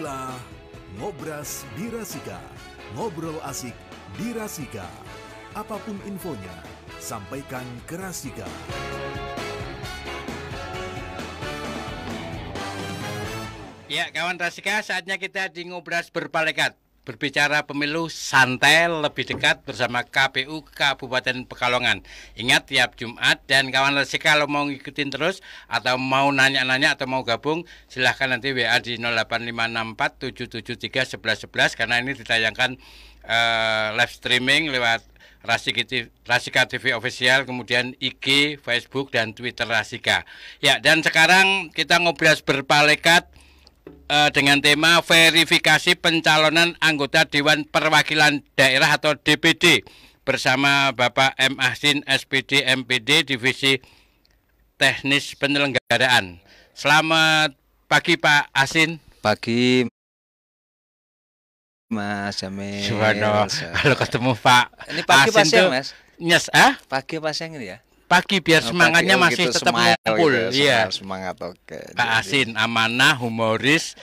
Inilah Ngobras Birasika, ngobrol asik Birasika. Apapun infonya, sampaikan ke Rasika. Ya, kawan Rasika, saatnya kita di Ngobras Berpalekat. Berbicara pemilu santai lebih dekat bersama KPU Kabupaten Pekalongan. Ingat tiap Jumat, dan kawan Rasika kalau mau ngikutin terus atau mau nanya-nanya atau mau gabung, silahkan nanti WA di 08564773111 karena ini ditayangkan live streaming lewat Rasika TV Official, kemudian IG, Facebook, dan Twitter Rasika. Ya, dan sekarang kita Ngobras Berpalekat dengan tema verifikasi pencalonan anggota Dewan Perwakilan Daerah atau DPD bersama Bapak M. Ahsin SPD MPD Divisi Teknis Penyelenggaraan. Selamat pagi Pak Ahsin. Pagi Mas Jamil. Subhanallah, kalau ketemu Pak ini pagi Ahsin tuh, Mas. Yes, Pagi pas yang ini ya. Pagi biar semangatnya pagi, masih gitu, tetap smile, ngumpul. gitu, Iya. Semangat, oke. Pak Ahsin amanah, humoris,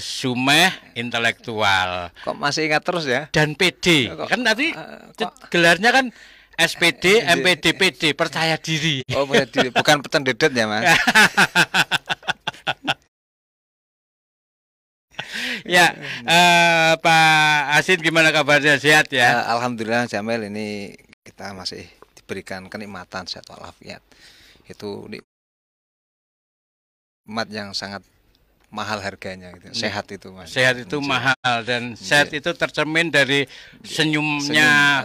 sumeh, intelektual. Kok masih ingat terus ya? Dan PD. Kan tadi gelarnya kan SPD, MPD, PD, percaya diri. Oh, bukan petendedet ya Mas? Ya, Pak Ahsin gimana kabarnya, sehat ya? Alhamdulillah Jamil, ini kita masih diberikan kenikmatan sehat walafiat. Itu nikmat yang sangat mahal harganya gitu. Sehat itu Mas. Sehat itu mahal, dan sehat itu tercermin dari senyumnya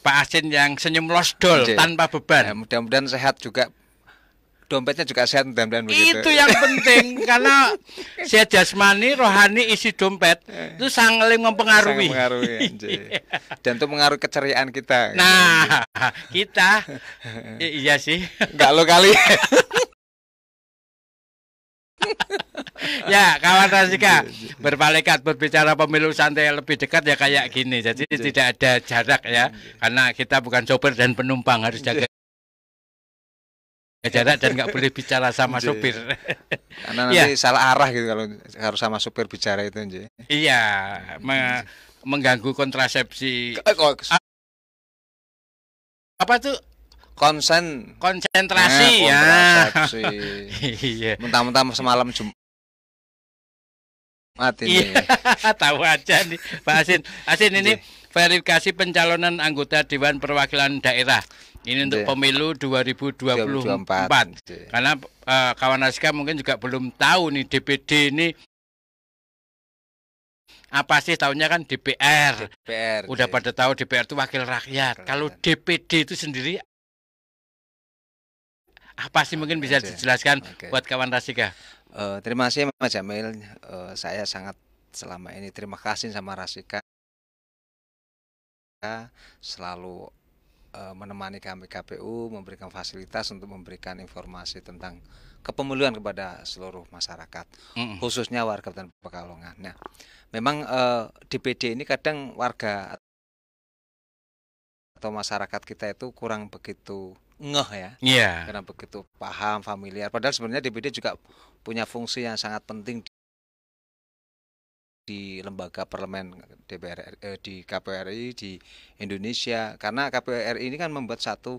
Pak Ahsin yang senyum losdol tanpa beban. Ya, mudah-mudahan sehat juga. Dompetnya juga sehat, mudah-mudahan begitu. Itu yang penting, karena sehat jasmani, rohani, isi dompet itu saling mempengaruhi. Dan itu mengaruhi keceriaan kita. Nah, kita iya sih. Enggak lo kali. Ya, kawan Rasika, berpalekat berbicara pemilu santai lebih dekat ya kayak gini. Jadi tidak ada jarak ya, karena kita bukan sopir dan penumpang, harus jaga jarak dan nggak boleh bicara sama supir. Karena nanti salah arah gitu kalau harus sama supir bicara itu. Iya, mengganggu kontrasepsi. Apa tuh? Konsentrasi ya. Iya. Mentang-mentang semalam Jumat ini. Tahu aja nih Pak Ahsin. Ahsin ini verifikasi pencalonan anggota Dewan Perwakilan Daerah. Ini untuk pemilu 2024. Karena kawan Rasika mungkin juga belum tahu nih DPD ini apa sih, tahunya kan DPR. Udah pada tahu DPR itu wakil rakyat. Kalau DPD itu sendiri apa sih, mungkin bisa dijelaskan buat kawan Rasika? Terima kasih Mas Jamil. Saya sangat selama ini terima kasih sama Rasika, selalu menemani kami KPU, memberikan fasilitas untuk memberikan informasi tentang kepemiluan kepada seluruh masyarakat, khususnya warga Kabupaten Pekalongan. Nah, memang DPD ini kadang warga atau masyarakat kita itu kurang begitu ngeh ya, karena begitu paham, familiar. Padahal sebenarnya DPD juga punya fungsi yang sangat penting di lembaga parlemen DPR, di KPU RI di Indonesia, karena KPU RI ini kan membuat satu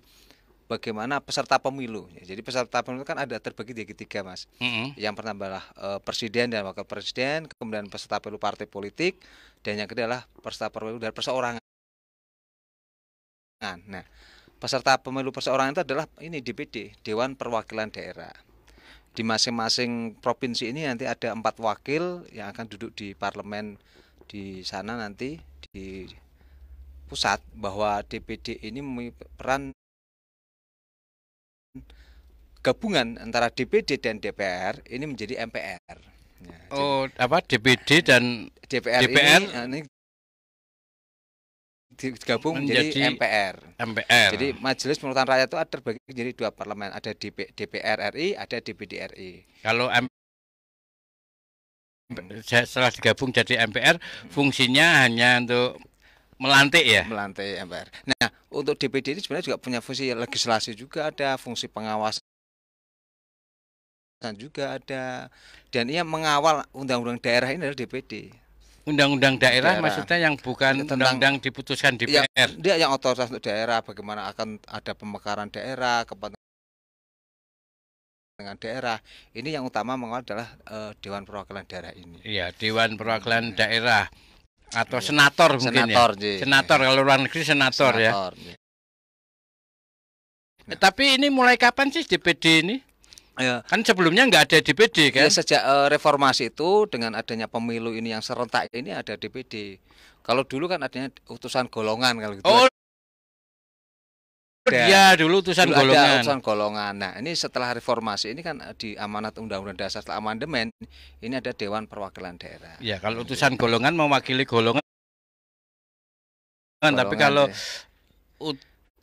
bagaimana peserta pemilu. Jadi peserta pemilu kan ada terbagi jadi tiga Mas. Yang pertama adalah presiden dan wakil presiden, kemudian peserta pemilu partai politik, dan yang kedua adalah peserta pemilu dari perseorangan. Nah, peserta pemilu perseorangan itu adalah ini DPD, Dewan Perwakilan Daerah. Di masing-masing provinsi ini nanti ada 4 wakil yang akan duduk di parlemen di sana nanti di pusat, bahwa DPD ini memiliki peran gabungan antara DPD dan DPR ini menjadi MPR. DPD dan DPR ini digabung menjadi MPR. Jadi Majelis Permusyawaratan Rakyat itu ada terbagi jadi 2 parlemen, ada DPR RI, ada DPD RI. Kalau setelah digabung jadi MPR, fungsinya hanya untuk melantik ya? Melantik MPR. Nah, untuk DPD ini sebenarnya juga punya fungsi legislasi juga, ada fungsi pengawasan juga ada, dan ia mengawal undang-undang daerah ini adalah DPD. Undang-undang daerah Daerah. maksudnya yang bukan Tentang- undang-undang diputuskan Yang DPR. dia yang otoritas untuk daerah, bagaimana akan ada pemekaran daerah, kepentingan daerah. Ini yang utama mengawal adalah Dewan Perwakilan Daerah ini. Iya, Dewan Perwakilan Daerah atau senator mungkin Senator, ya. Ji. Senator kalau luar negeri senator ya. Ji. Tapi ini mulai kapan sih DPD ini? Ya, Kan sebelumnya nggak ada DPD ya, kan? sejak reformasi itu dengan adanya pemilu ini yang serentak ini ada DPD. Kalau dulu kan adanya utusan golongan kalau gitu. Oh, Ada. iya dulu utusan Dulu ada golongan. utusan golongan. Nah, ini setelah reformasi ini kan di amanat Undang-Undang Dasar setelah amandemen ini ada Dewan Perwakilan Daerah. Ya, kalau utusan golongan mewakili golongan. Tapi Golongan, kalau ya.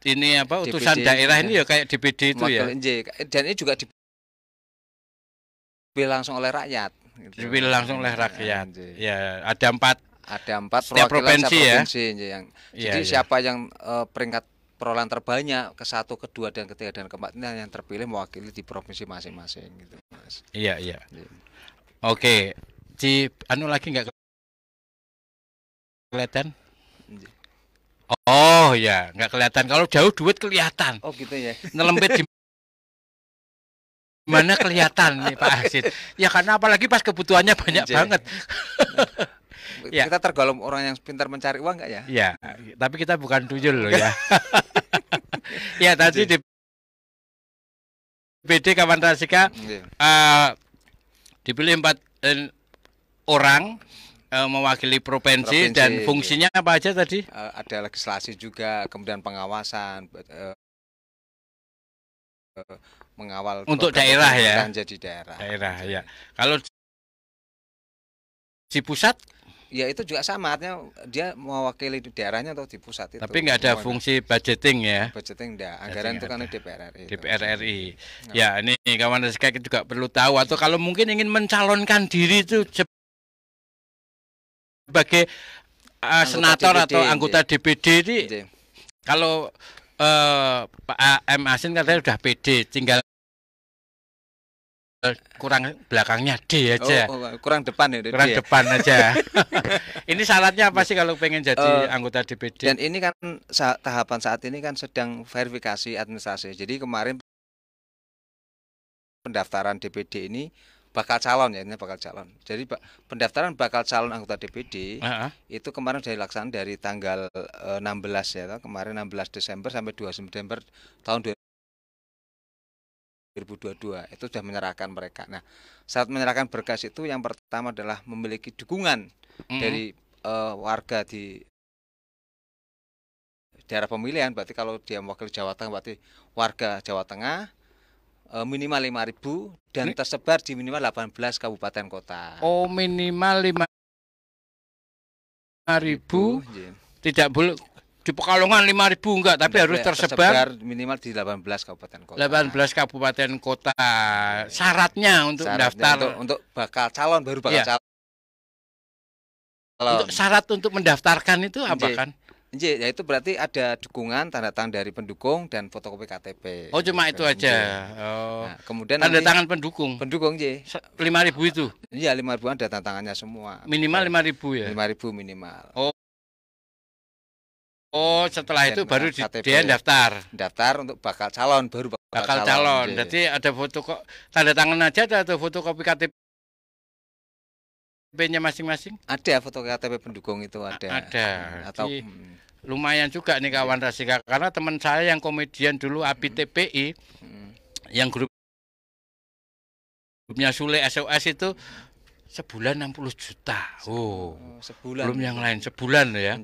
ini apa utusan DPD, daerah ya. ini ya kayak DPD itu ya. Mewakili, dan ini juga dipilih langsung oleh rakyat. Gitu. Dipilih langsung oleh rakyat. Nje. Ya, ada 4. Ada 4 Setiap perwakilan provinsi ya. Nje, yang Iya, jadi iya. siapa yang peringkat perolehan terbanyak ke-1, ke-2 dan ke-3 dan ke-4 ini yang terpilih mewakili di provinsi masing-masing gitu, Mas. Iya, iya. Iya. Oke. Di anu lagi nggak kelihatan? Nje. Oh ya, nggak kelihatan. Kalau jauh duit kelihatan. Oh gitu ya. Nelempit di mana kelihatan nih Pak Hasid. Ya karena apalagi pas kebutuhannya banyak Nje. banget. Ya. Kita tergolong orang yang pintar mencari uang nggak ya? Ya, tapi kita bukan tuyul loh ya. Ya tadi di DPD Kawan Rasika Nje. dipilih 4 orang mewakili provinsi Provinsi, dan iya. fungsinya apa aja tadi? Ada legislasi juga, kemudian pengawasan, mengawal Untuk program daerah ya? pemerintahan jadi daerah. Daerah ya. Kalau di pusat Ya itu juga sama, artinya dia mewakili di daerahnya atau di pusat itu. tapi nggak ada Semuanya. fungsi budgeting ya. Budgeting enggak, anggaran itu kan ada. DPR RI. itu. DPR RI. Ya, ini Kawan Rasika juga perlu tahu atau kalau mungkin ingin mencalonkan diri itu sebagai senator DPD, atau anggota DPD ini Nje. kalau Pak M. Asin katanya sudah PD, tinggal kurang belakangnya D aja. Kurang depan ya. Kurang dia. depan aja. Ini syaratnya apa sih kalau pengen jadi anggota DPD? Dan ini kan tahapan saat ini kan sedang verifikasi administrasi. Jadi kemarin pendaftaran DPD ini bakal calon ya, ini bakal calon. Jadi pendaftaran bakal calon anggota DPD itu kemarin sudah dilaksanakan dari tanggal 16 ya, kemarin 16 Desember sampai 2 September tahun 2022 itu sudah menyerahkan mereka. Nah, saat menyerahkan berkas itu yang pertama adalah memiliki dukungan dari warga di daerah pemilihan. Berarti kalau dia mewakili Jawa Tengah berarti warga Jawa Tengah minimal 5.000 dan tersebar di minimal 18 kabupaten kota. Oh, minimal 5.000. Nggih. Tidak boleh di Pekalongan 5.000 enggak, tapi harus tersebar minimal di 18 kabupaten kota. 18 kabupaten kota. Syaratnya untuk Syaratnya mendaftar untuk bakal calon baru bakal Iya. calon. untuk syarat untuk mendaftarkan itu apa Nggih. kan? Nggih, ya itu berarti ada dukungan tanda tangan dari pendukung dan fotokopi KTP. Oh, cuma itu aja. Nggih. Oh. Nah, kemudian Tanda nanti tangan pendukung. pendukung nggih. 5.000 itu. Iya, 5.000-an ada tanda tangannya semua. Minimal 5.000 ya. 5.000 minimal. Oh, setelah itu Dan baru KTP. dia daftar. Daftar untuk bakal calon baru Bakal calon. nggih. Jadi ada foto kok tanda tangan aja atau fotokopi KTP-nya masing-masing? Ada foto KTP pendukung itu ada. Ada. Atau Jadi, lumayan juga nih Kawan Rasika karena teman saya yang komedian dulu Abi TPI yang grupnya Sule SOS itu sebulan 60 juta. Oh, sebulan. belum yang lain sebulan loh ya.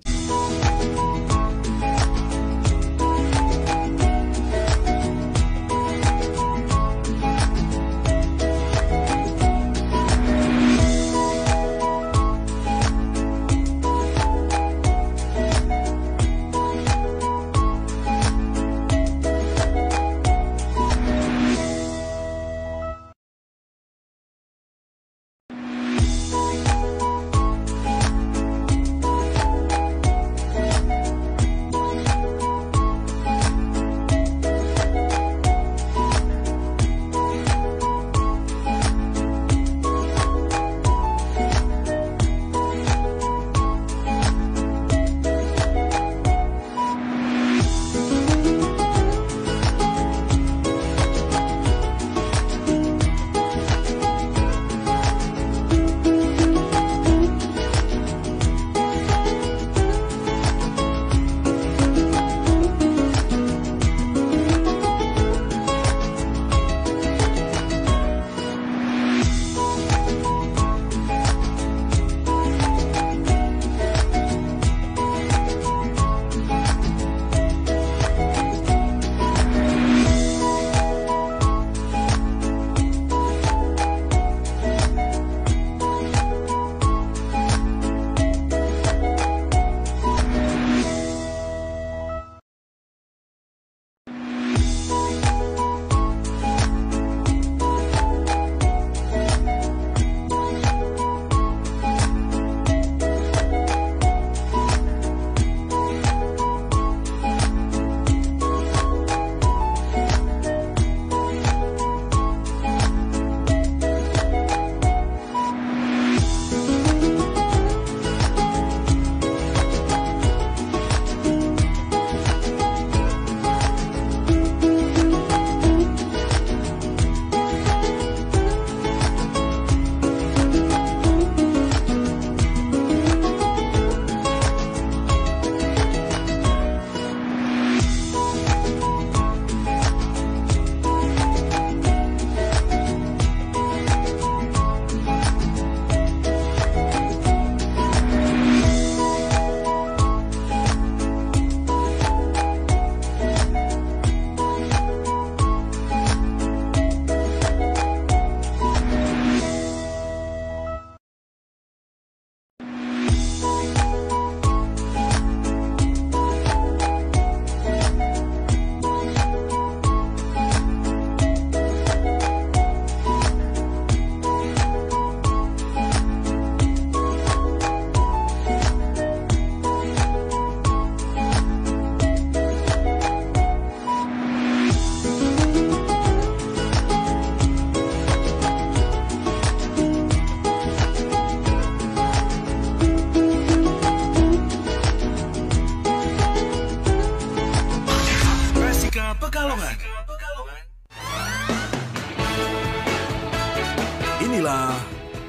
Inilah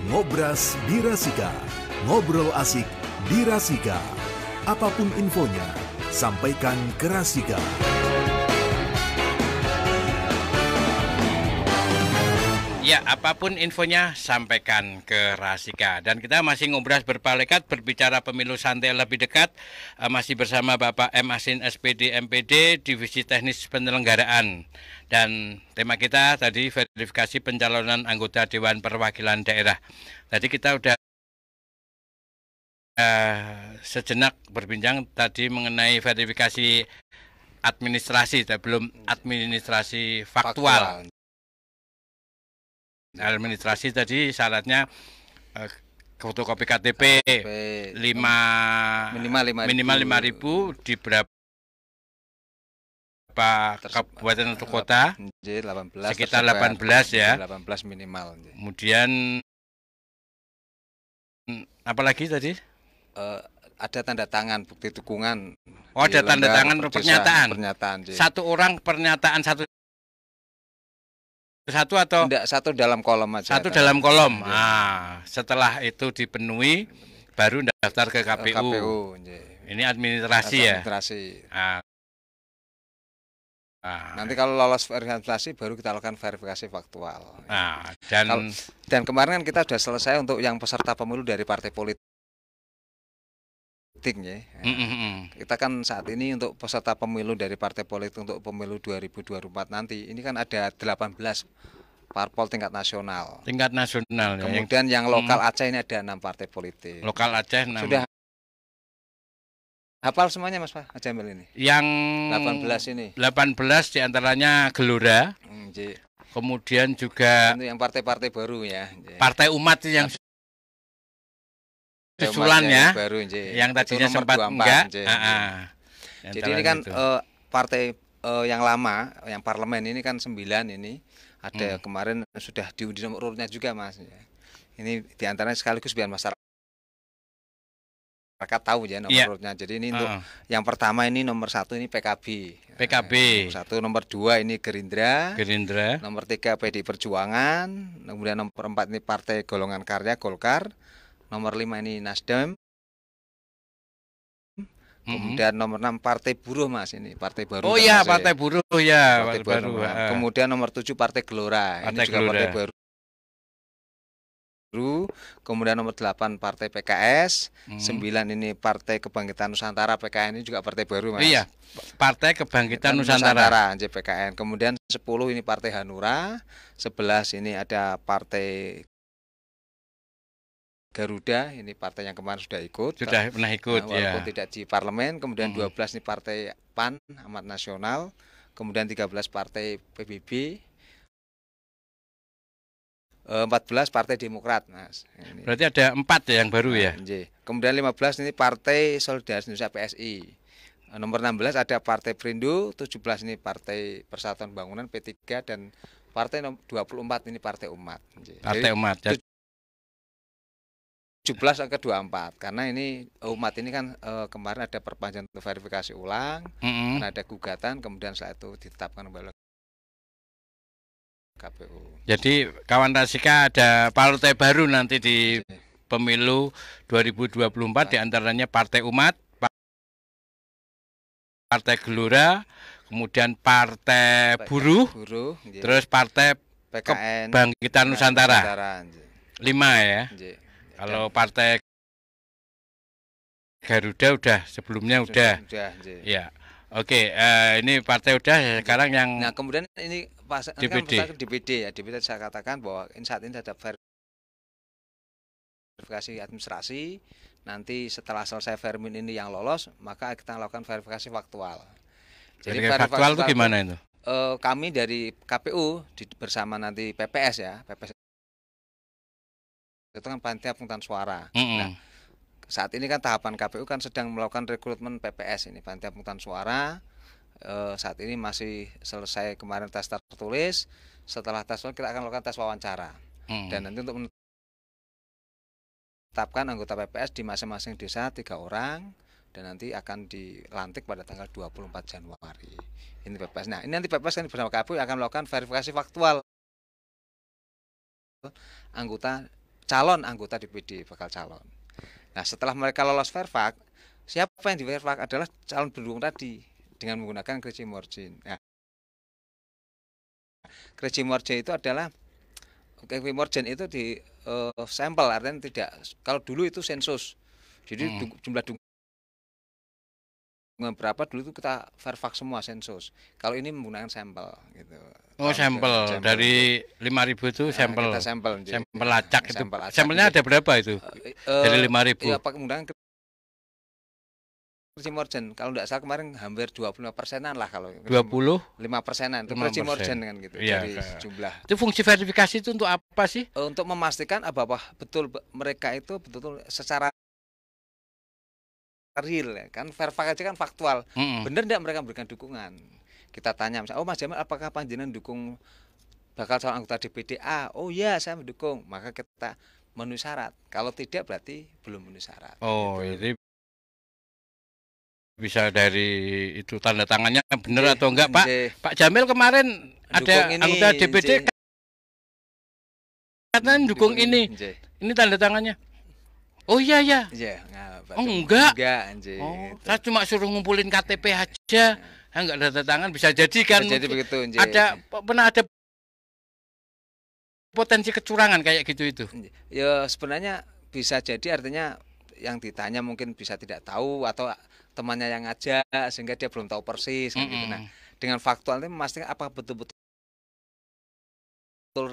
Ngobras Birasika, ngobrol asik Birasika. Apapun infonya, sampaikan ke Rasika. Ya, apapun infonya sampaikan ke Rasika. Dan kita masih ngobras berpalekat, berbicara pemilu santai lebih dekat. Masih bersama Bapak M. Asin SPD MPD, Divisi Teknis Penyelenggaraan. Dan tema kita tadi verifikasi pencalonan anggota Dewan Perwakilan Daerah. Tadi kita udah sejenak berbincang tadi mengenai verifikasi administrasi, belum administrasi faktual. Administrasi tadi syaratnya fotokopi KTP 5 minimal 5.000 di berapa kabupaten atau kota? 18, sekitar 18 ya. 18 minimal. Kemudian apalagi tadi? Ada tanda tangan bukti dukungan. Oh, ada tanda tangan pernyataan. Satu orang pernyataan satu atau tidak, satu dalam kolom aja. Satu dalam kolom. Setelah itu dipenuhi baru daftar ke KPU. Ini administrasi ya. Nanti kalau lolos verifikasi baru kita lakukan verifikasi faktual. Dan kemarin kan kita sudah selesai untuk yang peserta pemilu dari partai politik. Kita kan saat ini untuk peserta pemilu dari partai politik untuk pemilu 2024 nanti ini kan ada 18 parpol tingkat nasional. Tingkat nasional. Kemudian yang lokal Aceh ini ada 6 partai politik. Lokal Aceh 6. Sudah hafal semuanya Mas Pak Jamil ini? Yang 18 ini. 18 diantaranya Gelora. Kemudian juga itu yang partai-partai baru ya. Partai Umat yang susulannya baru, yang tadinya sempat 24, enggak. Jadi ini kan partai yang lama, yang parlemen ini kan 9 ini ada kemarin sudah diundi nomor urutnya juga Mas. Ini diantaranya sekaligus biar masyarakat tahu ya nomor urutnya. Jadi ini untuk yang pertama ini nomor 1 ini PKB. Nomor 2 ini Gerindra. Nomor 3 PD Perjuangan. Kemudian nomor 4 ini Partai Golongan Karya Golkar. Nomor 5 ini Nasdem. Kemudian nomor 6 Partai Buruh Mas, ini partai baru. Oh iya, Partai Buruh ya, partai baru. Kemudian nomor 7 Partai Gelora. Ini juga partai baru. Kemudian nomor 8 Partai PKS, 9 ini Partai Kebangkitan Nusantara PKN, ini juga partai baru Mas. Iya, Partai Kebangkitan Nusantara PKN. Kemudian 10 ini Partai Hanura, 11 ini ada Partai Garuda, ini partai yang kemarin sudah ikut. Sudah pernah ikut walaupun tidak di parlemen. Kemudian 12 ini Partai PAN Amat Nasional. Kemudian 13 Partai PBB. 14 Partai Demokrat, Mas. Ini. Berarti ada 4 ya yang baru ya. Kemudian 15 ini Partai Solidaritas Indonesia PSI. Nomor 16 ada Partai Perindo, 17 ini Partai Persatuan Bangunan P3 dan Partai 24 ini Partai Umat. Partai Umat. 17 ke 24 karena ini umat ini kan kemarin ada perpanjangan untuk verifikasi ulang, karena ada gugatan, kemudian setelah itu ditetapkan oleh KPU. Jadi kawan Rasika ada partai baru nanti di pemilu 2024 diantaranya Partai Umat, Partai Gelora, kemudian Partai Buruh, terus Partai PKN Kebangkitan Nusantara. 5 ya. Kalau Partai Garuda udah sebelumnya udah. Ya. Oke, ini partai udah sekarang yang. Nah, kemudian ini DPD ya. DPD saya katakan bahwa saat ini ada verifikasi administrasi. Nanti setelah selesai vermin ini yang lolos, maka kita lakukan verifikasi faktual. Jadi faktual itu gimana itu? Kami dari KPU bersama nanti PPS ya, PPS itu kan panitia pemungutan suara. Nah, saat ini kan tahapan KPU kan sedang melakukan rekrutmen PPS ini, panitia pemungutan suara. Saat ini masih selesai kemarin tes tertulis. Setelah tes tertulis kita akan melakukan tes wawancara. Dan nanti untuk menetapkan anggota PPS di masing-masing desa 3 orang dan nanti akan dilantik pada tanggal 24 Januari. Ini PPS. Nah, ini nanti PPS kan bersama KPU akan melakukan verifikasi faktual calon anggota DPD, bakal calon. Nah, setelah mereka lolos Verfak, siapa yang di Verfak adalah calon pendukung tadi dengan menggunakan Crazy Margin. Nah, Crazy Margin itu adalah Margin itu di sampel, artinya tidak, kalau dulu itu sensus. Jadi jumlah dukungan berapa dulu itu kita Verfak semua sensus. Kalau ini menggunakan sampel gitu. Oh, sampel dari 5.000 itu sampel. Kita sampel acak itu. Sampelnya ada berapa itu? Dari 5.000. Iya, pakai menggunakan Crazy Margin. Kalau tidak salah kemarin hampir 25%-an lah, kalau 25%-an itu Crazy Margin kan gitu, ya, dari jumlah. Itu fungsi verifikasi itu untuk apa sih? Untuk memastikan apa betul mereka itu betul secara real ya kan, Verfak aja kan faktual. Benar tidak mereka memberikan dukungan? Kita tanya misalnya, oh Mas Jamal, apakah panjenengan dukung bakal calon anggota DPD A? Oh iya, saya mendukung. Maka kita memenuhi syarat. Kalau tidak berarti belum memenuhi syarat. Oh, gitu. Ini bisa dari itu tanda tangannya benar atau enggak, Pak? Pak Jamil kemarin ada anggota DPD katanya dukung ini. Ini tanda tangannya. Oh iya ya. Oh enggak. Oh, saya cuma suruh ngumpulin KTP aja. Enggak ada tanda tangan, bisa jadi kan. Jadi begitu. Pernah ada potensi kecurangan kayak gitu itu. Ya sebenarnya bisa jadi, artinya yang ditanya mungkin bisa tidak tahu atau temannya yang ngajak sehingga dia belum tahu persis kan gitu. Nah, dengan faktual ini memastikan apa betul-betul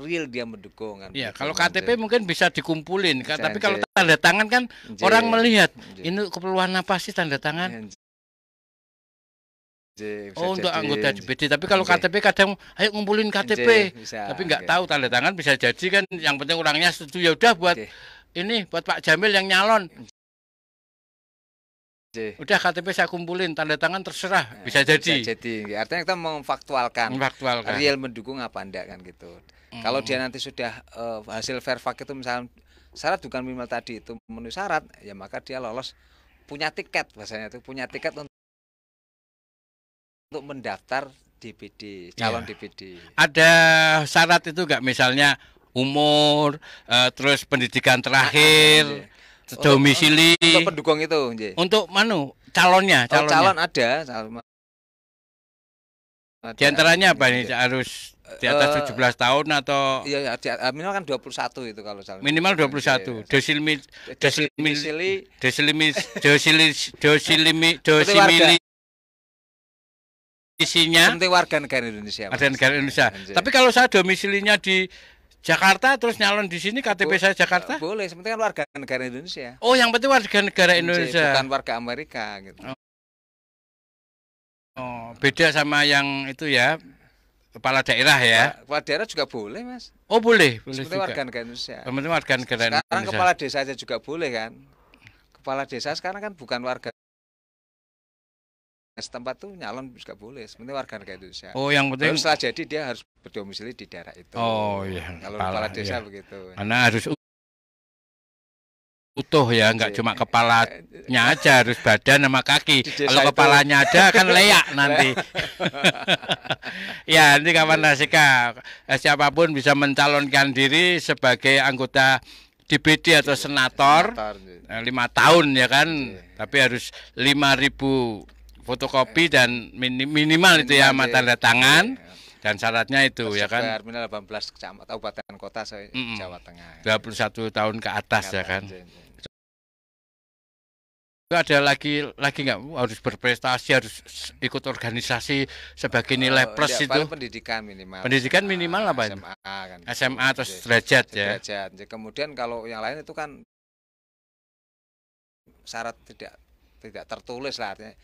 real dia mendukung kan. Iya, kalau KTP mungkin bisa dikumpulin, tapi kalau tanda tangan kan orang melihat ini keperluan apa sih tanda tangan. Oh, untuk anggota DPD, tapi kalau KTP kadang ayo ngumpulin KTP, tapi nggak tahu tanda tangan, bisa jadi kan. Yang penting orangnya setuju, ya udah buat ini buat Pak Jamil yang nyalon. Udah KTP saya kumpulin, tanda tangan terserah, bisa jadi. Artinya kita memfaktualkan real mendukung apa enggak kan gitu. Kalau dia nanti sudah hasil Verfak itu misalnya syarat dukungan minimal tadi itu memenuhi syarat, ya maka dia lolos, punya tiket, bahasanya itu punya tiket untuk mendaftar DPD, calon DPD. Ada syarat itu enggak, misalnya umur, terus pendidikan terakhir, domisili untuk pendukung itu, untuk calonnya, calon ada. Di antaranya apa ini, harus di atas 17 tahun atau? Iya, minimal kan 21 itu kalau calon. Minimal 21. Domisilinya penting warga negara Indonesia. Ada negara Indonesia. Tapi kalau saya domisilinya di Jakarta terus nyalon di sini, KTP saya Jakarta? Boleh, sepenting kan warga negara Indonesia. Oh, yang penting warga negara Indonesia. Bukan warga Amerika gitu. Oh, beda sama yang itu ya, kepala daerah ya. Kepala daerah juga boleh, Mas. Oh, boleh sepenting juga. warga negara Indonesia. Penting warga negara Indonesia. Sekarang kepala desa aja juga boleh kan. Kepala desa sekarang kan bukan warga setempat tuh, nyalon juga boleh, sebenarnya warga negara Indonesia. Oh, yang penting setelah jadi dia harus berdomisili di daerah itu. Oh iya. Kalau kepala desa begitu. Karena harus utuh ya, enggak cuma kepalanya aja, harus badan sama kaki. Kalau kepalanya ada kan leak nanti. Ya, ini kawan Rasika, siapapun bisa mencalonkan diri sebagai anggota DPD atau senator 5 tahun ya kan, tapi harus 5.000 fotokopi dan minimal itu ya, sama tanda tangan, dan syaratnya itu ya kan minimal 18 kabupaten kota Jawa Tengah, 21 tahun ke atas ya kan. Itu ada lagi nggak, harus berprestasi, harus ikut organisasi sebagai nilai plus itu? Pendidikan minimal. Pendidikan minimal apa itu? SMA kan. SMA atau sederajat ya. Kemudian kalau yang lain itu kan syarat tidak tertulis lah artinya.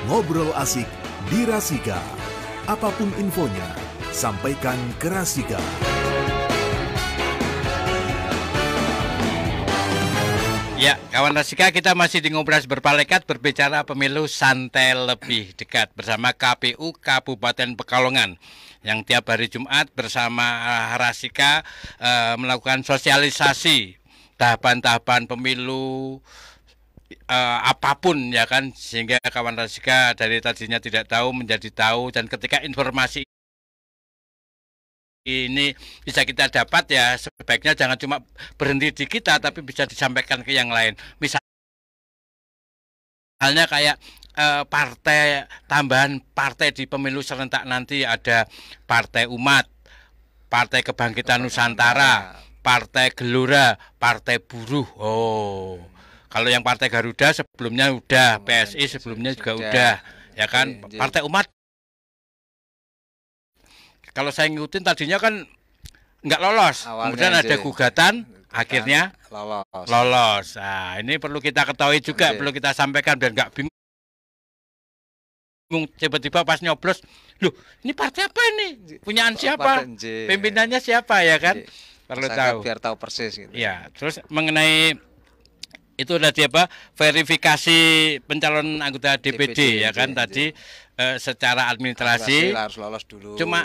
Ngobrol asik di Rasika. Apapun infonya, sampaikan ke Rasika. Ya, kawan Rasika, kita masih di Ngobras Berpalekat berbicara pemilu santai lebih dekat bersama KPU Kabupaten Pekalongan yang tiap hari Jumat bersama Rasika melakukan sosialisasi tahapan-tahapan pemilu apapun ya kan, sehingga kawan Rasika dari tadinya tidak tahu menjadi tahu, dan ketika informasi ini bisa kita dapat ya sebaiknya jangan cuma berhenti di kita tapi bisa disampaikan ke yang lain. Misalnya kayak partai, tambahan partai di pemilu serentak nanti ada Partai Umat, Partai Kebangkitan Nusantara, Partai Gelora, Partai Buruh. Oh, kalau yang Partai Garuda sebelumnya udah, PSI sebelumnya juga udah, ya kan. Partai Umat, kalau saya ngikutin tadinya kan nggak lolos, kemudian ada gugatan, akhirnya lolos. Nah, ini perlu kita ketahui juga, perlu kita sampaikan biar nggak bingung. Tiba-tiba pas nyoblos, loh ini partai apa ini? Punyaan siapa? Pimpinannya siapa ya kan? Perlu tahu. Biar tahu persis gitu. Ya, terus mengenai itu tadi apa? Verifikasi pencalonan anggota DPD ya kan tadi secara administrasi harus lolos dulu. Cuma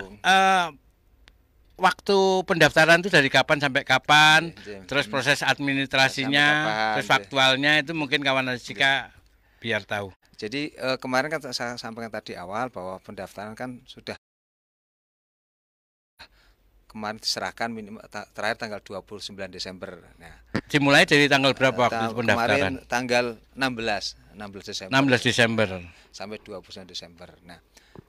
waktu pendaftaran itu dari kapan sampai kapan, terus proses administrasinya, terus faktualnya itu mungkin kawan Rasika biar tahu. Jadi kemarin kan saya sampaikan tadi awal bahwa pendaftaran kan sudah kemarin diserahkan terakhir tanggal 29 Desember. Nah, dimulai dari tanggal berapa waktu pendaftaran? Kemarin tanggal 16 Desember. 16 Desember sampai 29 Desember. Nah,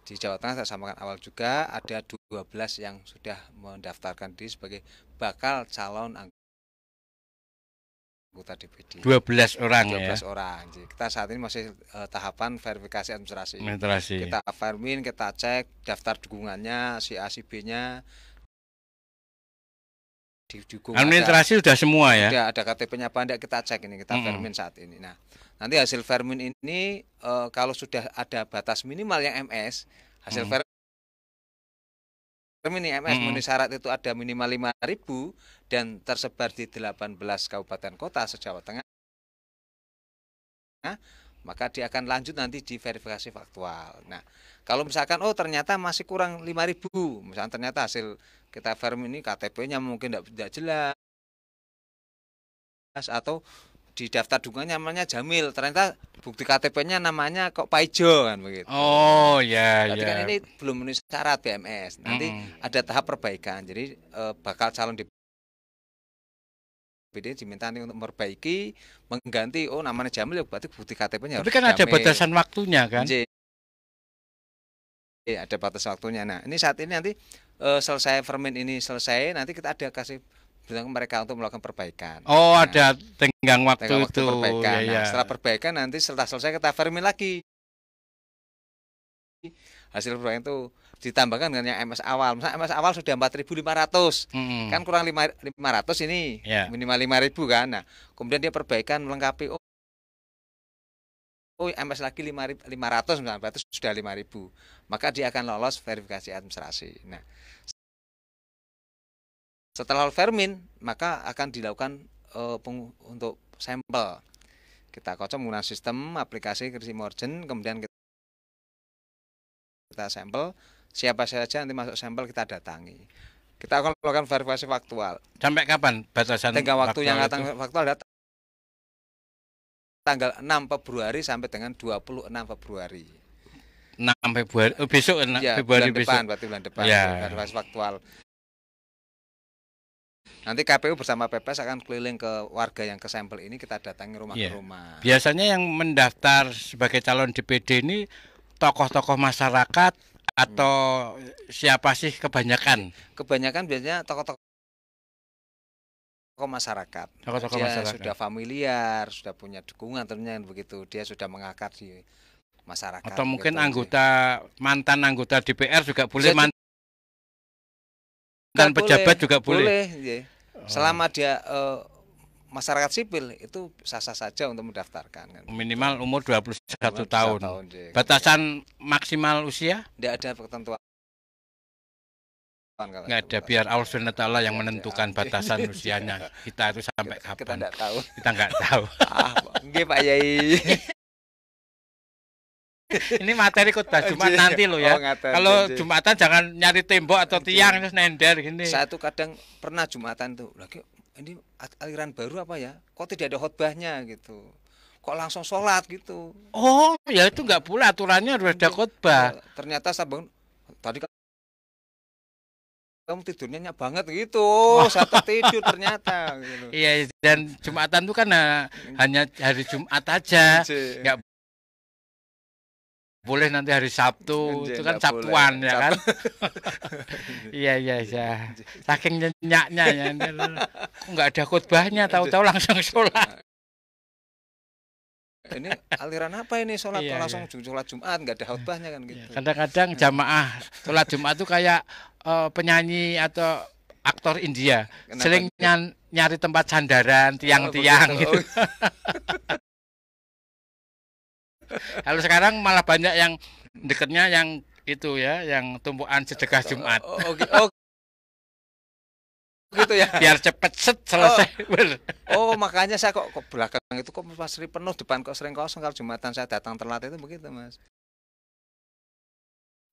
di Jawa Tengah saya sampaikan awal juga ada 12 yang sudah mendaftarkan diri sebagai bakal calon anggota DPD. 12 orang 12 ya. orang. Jadi kita saat ini masih tahapan verifikasi administrasi. Kita farmin, kita cek daftar dukungannya, si A si B-nya. Administrasi sudah semua ya. Ada KTP-nya apa enggak, kita cek ini, kita farmin saat ini. Nah, nanti hasil farmin ini kalau sudah ada batas minimal yang MS, hasil farmin ini MS memenuhi syarat itu ada minimal 5.000 dan tersebar di 18 kabupaten kota se-Jawa Tengah, maka dia akan lanjut nanti di verifikasi faktual. Nah, kalau misalkan ternyata masih kurang 5.000, misalkan ternyata hasil kita farmin ini KTP-nya mungkin tidak jelas atau di daftar dukungannya namanya Jamil, ternyata bukti KTP-nya namanya kok Paijo kan begitu. Oh ya. Berarti kan ini belum memenuhi syarat BMS. Nanti ada tahap perbaikan. Jadi bakal calon DPD diminta untuk memperbaiki, mengganti namanya Jamil, ya berarti bukti KTP-nya harus Tapi kan Jamil. ada batasan waktunya kan? Ada batas waktunya. Nah, ini saat ini nanti selesai farmin ini selesai, nanti kita ada kasih bilang mereka untuk melakukan perbaikan. Oh, nah, ada tenggang waktu itu. Perbaikan. Nah, setelah perbaikan nanti setelah selesai kita farmin lagi. Hasil perbaikan itu ditambahkan dengan yang MS awal. Misalnya MS awal sudah 4.500. Kan kurang 500 ini. Minimal 5.000 kan. Nah, kemudian dia perbaikan melengkapi MS lagi 500 misalnya, berarti sudah 5.000. Maka dia akan lolos verifikasi administrasi. Nah, setelah farmin, maka akan dilakukan untuk sampel. Kita kocok menggunakan sistem aplikasi Krisimorgen, kemudian kita sampel. Siapa saja nanti masuk sampel kita datangi. Kita akan melakukan verifikasi faktual. Sampai kapan batasan? Tenggang waktu yang faktual ada tanggal 6 Februari sampai dengan 26 Februari. 6 Februari, besok Februari bulan besok. Depan, berarti bulan depan. Ya. Verifikasi faktual. Nanti KPU bersama PPS akan keliling ke warga yang ke sampel ini, kita datangi rumah ke rumah. Biasanya yang mendaftar sebagai calon DPD ini tokoh-tokoh masyarakat atau siapa sih kebanyakan? Kebanyakan biasanya tokoh-tokoh masyarakat. Dia sudah familiar, sudah punya dukungan tentunya begitu. Dia sudah mengakar di masyarakat. Atau mungkin mantan anggota DPR juga boleh, mantan pejabat juga boleh. Selama dia masyarakat sipil itu sah-sah saja untuk mendaftarkan kan. Minimal umur 21 tahun. J. Batasan maksimal usia? Tidak ada ketentuan. Nggak ada, biar Allah SWT yang menentukan batasan usianya. Kita itu sampai Kita kapan? tidak tahu. Kita nggak tahu. Nggih Pak Yai. Ini materi khotbah Jumat nanti loh ya. Kalau Jumatan jangan nyari tembok atau tiang terus nender gini. Saya tuh kadang pernah Jumatan tuh, lagi ini aliran baru apa ya? Kok tidak ada khotbahnya gitu? Kok langsung sholat gitu? Oh, ya itu nggak pula aturannya harus ada khotbah. Ternyata saya bangun tadi kamu tidurnya nyak banget gitu. Saya tidur ternyata. Gitu. Iya, dan Jumatan itu kan hanya hari Jumat aja, nggak boleh nanti hari Sabtu, itu kan Sabtuan boleh. Ya kan. Iya. Saking nyenyaknya ya, nggak ada khotbahnya, tahu-tahu langsung sholat. Ini aliran apa ini sholat langsung sholat Jumat, nggak ada khotbahnya kan gitu. Kadang-kadang jamaah sholat Jumat itu kayak penyanyi atau aktor India. Kenapa? Sering nyari tempat sandaran, tiang-tiang gitu. Kalau sekarang malah banyak yang dekatnya yang itu ya, yang tumpuan sedekah Jumat. Gitu ya. Biar cepet selesai. Makanya saya kok belakang itu kok masih penuh, depan kok sering kosong. Kalau Jumatan saya datang telat itu begitu, Mas.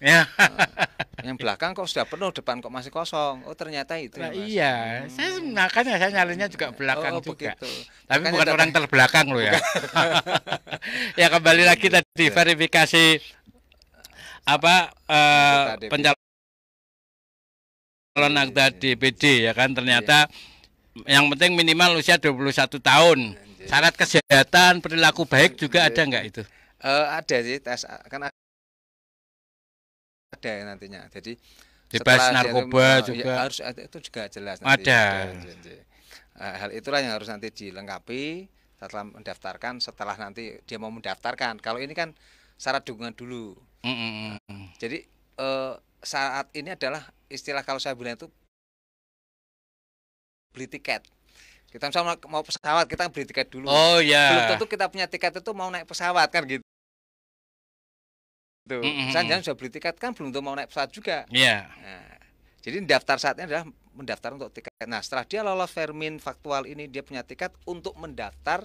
Ya. Yang belakang kok sudah penuh, depan kok masih kosong. Oh ternyata itu. Nah, iya, makanya saya nyarinya juga belakang juga. Begitu. Tapi makanya bukan orang terbelakang loh ya. Ya kembali lagi tadi verifikasi apa pencalonan anggota DPD ya kan, ternyata yang penting minimal usia 21 tahun. Syarat kesehatan, perilaku baik juga ada nggak itu? Ada sih, tes kan ada nantinya. Jadi bebas narkoba juga harus ada, itu juga jelas nanti. Ada. Hal itulah yang harus nanti dilengkapi setelah mendaftarkan, setelah nanti dia mau mendaftarkan. Kalau ini kan syarat dukungan dulu. Jadi saat ini adalah istilah kalau saya bilang itu beli tiket. Kita misalnya mau pesawat, kita beli tiket dulu. Oh ya. Belum tentu kita punya tiket itu mau naik pesawat kan gitu. Misalnya sudah beli tiket kan belum tentu mau naik pesawat juga. Iya. Nah, jadi daftar saatnya adalah mendaftar untuk tiket. Nah setelah dia lolos vermin faktual ini, dia punya tiket untuk mendaftar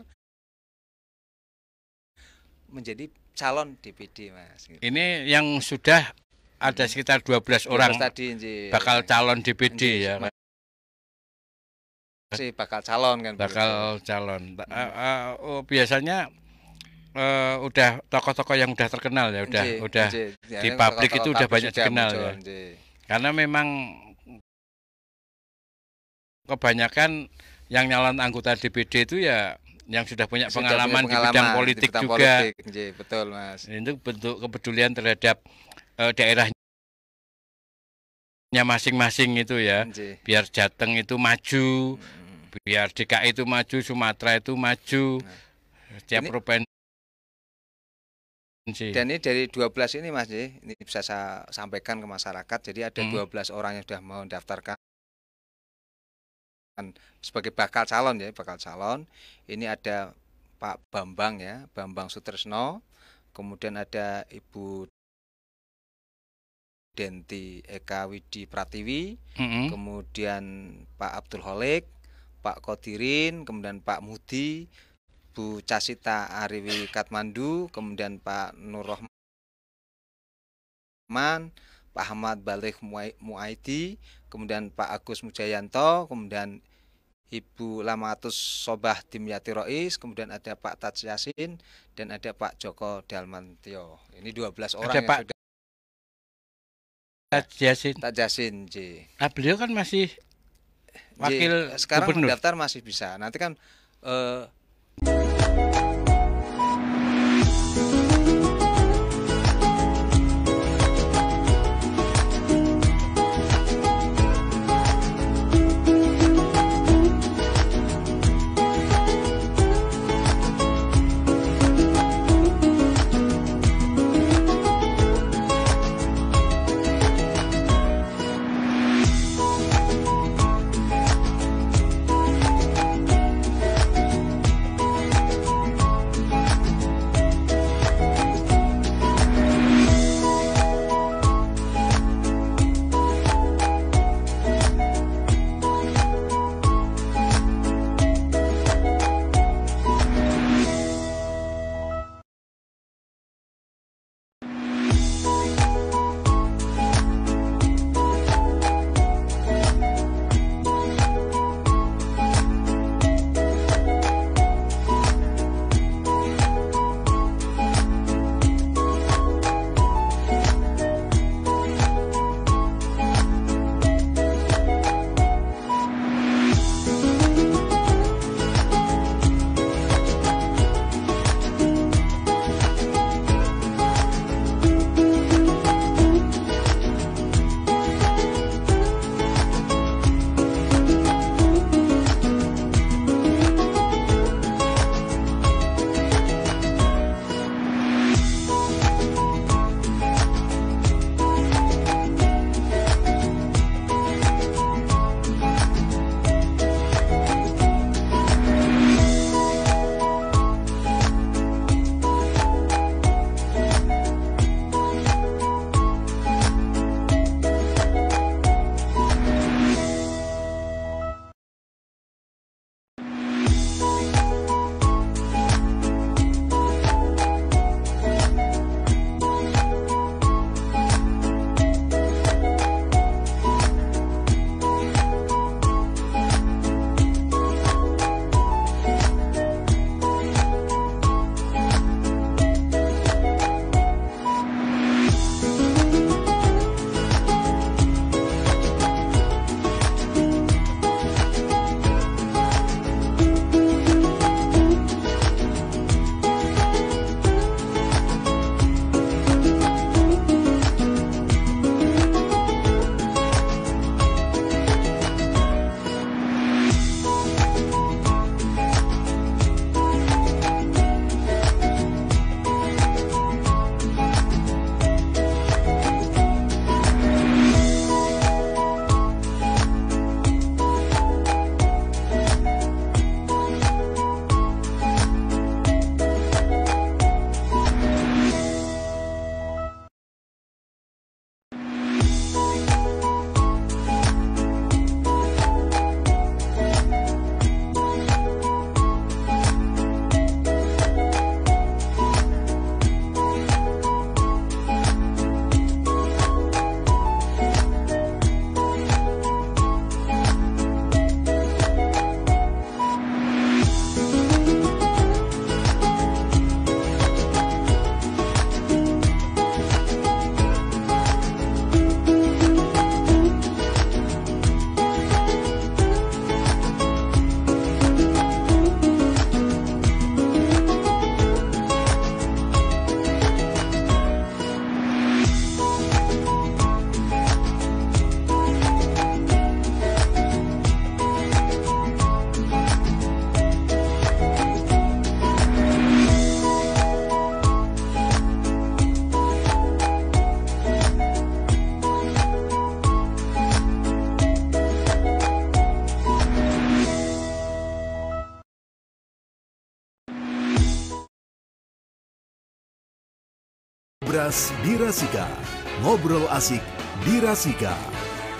menjadi calon DPD, Mas. Gitu. Ini yang sudah ada sekitar 12 orang tadi, bakal calon DPD ya. Masih bakal calon kan. Bakal calon. Biasanya udah tokoh-tokoh yang udah terkenal ya, udah di publik itu udah banyak dikenal ya. Karena memang kebanyakan yang nyalon anggota DPD itu ya yang sudah punya pengalaman di bidang politik juga. Betul, Mas. Itu bentuk kepedulian terhadap daerahnya masing-masing itu ya. Biar Jateng itu maju, biar DKI itu maju, Sumatera itu maju, setiap provinsi. Dan ini dari 12 ini, Mas, ini bisa saya sampaikan ke masyarakat. Jadi ada 12 orang yang sudah mau mendaftarkan sebagai bakal calon ya, bakal calon. Ini ada Pak Bambang ya, Bambang Sutresno, kemudian ada Ibu Denti Eka Widi Pratiwi, kemudian Pak Abdul Holik, Pak Kodirin, kemudian Pak Mudi, Bu Casita Ariwi Katmandu, kemudian Pak Nur Rahman, Pak Ahmad Balik Muaidi, kemudian Pak Agus Mujayanto, kemudian Ibu Lamatus Sobah Dimyati Rois, kemudian ada Pak Taj Yasin, dan ada Pak Joko Dalmantio. Ini 12 orang ada yang Pak sudah. Taj Yasin. Taj Yasin, J. Nah, beliau kan masih wakil sekarang gubernur. Mendaftar masih bisa. Nanti kan Ngobras di Rasika. Ngobrol asik di Rasika.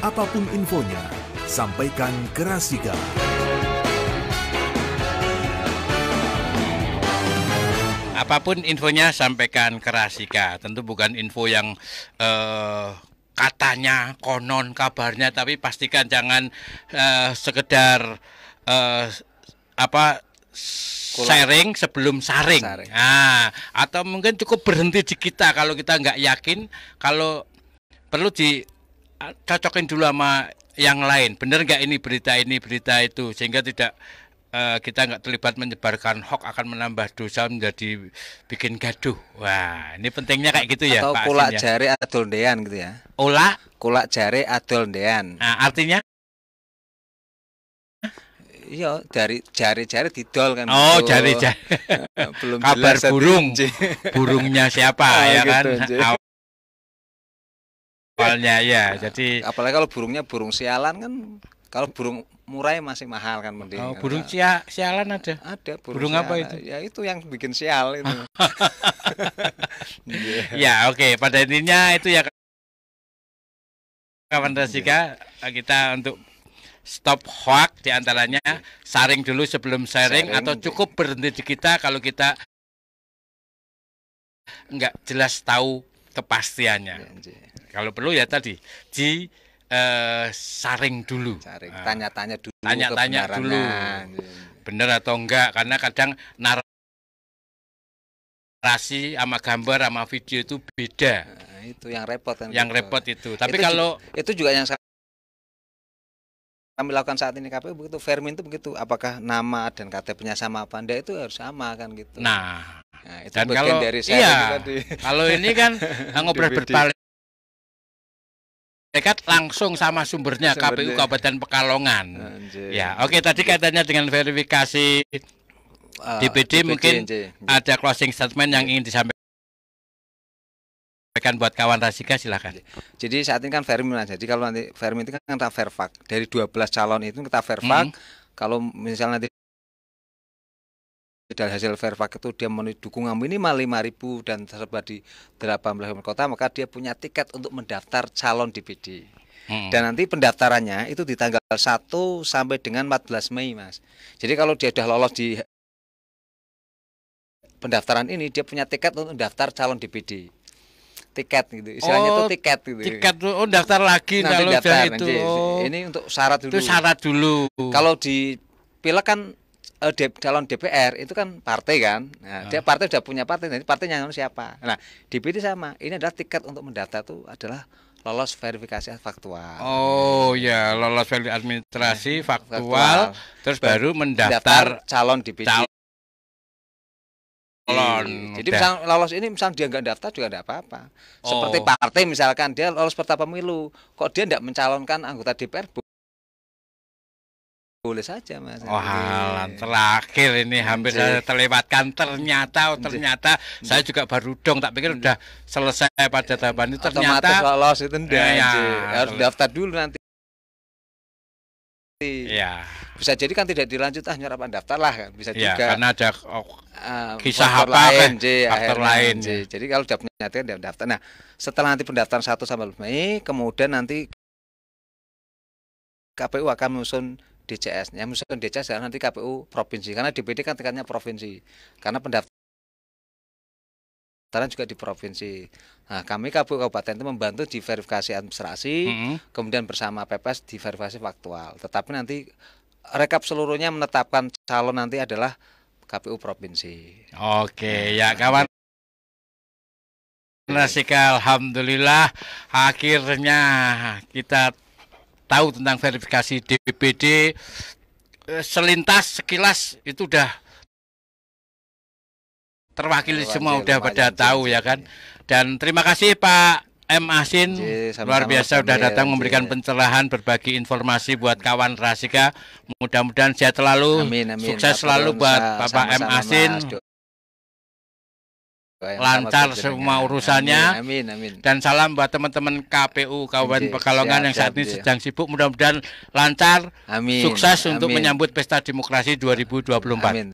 Apapun infonya, sampaikan ke Rasika. Apapun infonya sampaikan ke Rasika. Tentu bukan info yang katanya, konon, kabarnya, tapi pastikan jangan sekedar sharing sebelum saring. Nah, atau mungkin cukup berhenti di kita kalau kita nggak yakin, kalau perlu dicocokin dulu sama yang lain. Benar nggak ini berita itu, sehingga tidak kita nggak terlibat menyebarkan hoax, akan menambah dosa, menjadi bikin gaduh. Wah, ini pentingnya kayak gitu ya, atau Pak kulak Asin, ya? jare adol ndean gitu ya. Kulak jare adol ndean. Nah, artinya? Iya, dari jari-jari didol kan. Oh, gitu. jari-jari. Belum Kabar jelas burung. hati. Burungnya siapa ya gitu, kan? Nji. Awalnya ya. Jadi apalagi kalau burungnya burung sialan kan, kalau burung murai masih mahal kan mending. burung sialan ada. Ada burung sialan. apa itu? Ya itu yang bikin sial itu. Ya, oke. Pada intinya itu ya, kawan Rasika, kita untuk stop hoax, diantaranya saring dulu sebelum sharing, atau cukup berhenti di kita kalau kita nggak jelas tahu kepastiannya. Kalau perlu ya tadi saring dulu, tanya-tanya dulu, tanya-tanya dulu, benar atau enggak, karena kadang narasi sama gambar sama video itu beda. Nah, itu yang repot kan. Yang repot itu. Tapi kalau itu juga yang kami lakukan saat ini KPU begitu, Fermin itu begitu, apakah nama dan KTP-nya sama apa enggak, itu harus sama kan gitu. Nah itu dan bagian kalau dari saya tadi. Kalau ini kan ngobrol berbalik langsung sama sumbernya, KPU Kabupaten Pekalongan. Ya, oke, tadi katanya dengan verifikasi DPD mungkin ada closing statement yang ingin disampaikan buat kawan Rasika, silakan. Jadi saat ini kan Fermin aja. Jadi kalau nanti Fermin itu kan kita verifak dari 12 calon itu kita verifak. Kalau misalnya nanti dari hasil verifak itu dia mendukung minimal 5.000 dan tersebar di 18 kota, maka dia punya tiket untuk mendaftar calon DPD. Dan nanti pendaftarannya itu di tanggal 1 sampai dengan 14 Mei, Mas. Jadi kalau dia sudah lolos di pendaftaran ini, dia punya tiket untuk mendaftar calon DPD. Tiket gitu. Istilahnya itu tiket gitu. Tiket daftar lagi nanti kalau daftar itu. Ini untuk syarat dulu. Itu syarat dulu. Kalau di pilek kan calon DPR itu kan partai kan. Nah, dia partai sudah punya partai, nanti partainya siapa. Nah, DPD sama. Ini adalah tiket untuk mendaftar itu adalah lolos verifikasi faktual. Oh ya, lolos verifikasi administrasi faktual, terus baru mendaftar calon DPD. Jadi misal lolos ini, misal dia nggak daftar juga tidak apa-apa. Seperti partai misalkan dia lolos peserta pemilu, kok dia tidak mencalonkan anggota DPR, boleh saja, Mas. Wah, terakhir ini hampir saya terlewatkan. Ternyata saya juga baru dong, tak pikir udah selesai pada tahapan itu. Ternyata otomatis lolos itu harus daftar dulu nanti. Ya. Bisa jadi kan tidak dilanjut, nyerap daftar lah kan, bisa juga. Karena ada kisah apa faktor lain. Jadi kalau sudah punya tiket dia daftar. Nah, setelah nanti pendaftaran 1 sampai 15 Mei, kemudian nanti KPU akan menyusun DCS. Yang menyusun DCS adalah nanti KPU provinsi, karena DPD kan tingkatnya provinsi. Karena pendaftaran juga di provinsi. Nah, kami KPU Kabupaten itu membantu di verifikasi administrasi, kemudian bersama PPS di verifikasi faktual. Tetapi nanti rekap seluruhnya menetapkan calon nanti adalah KPU provinsi. Oke, ya kawan Rasika, alhamdulillah akhirnya kita tahu tentang verifikasi DPD. Selintas sekilas itu udah terwakili semua, udah pada tahu ya kan. Dan terima kasih Pak M. Asin, luar biasa udah datang memberikan pencerahan, berbagi informasi buat kawan Rasika. Mudah-mudahan sehat selalu, sukses selalu buat Bapak M. Asin, lancar semua urusannya. Dan salam buat teman-teman KPU Kabupaten Pekalongan yang saat ini sedang sibuk. Mudah-mudahan lancar, sukses untuk menyambut Pesta Demokrasi 2024.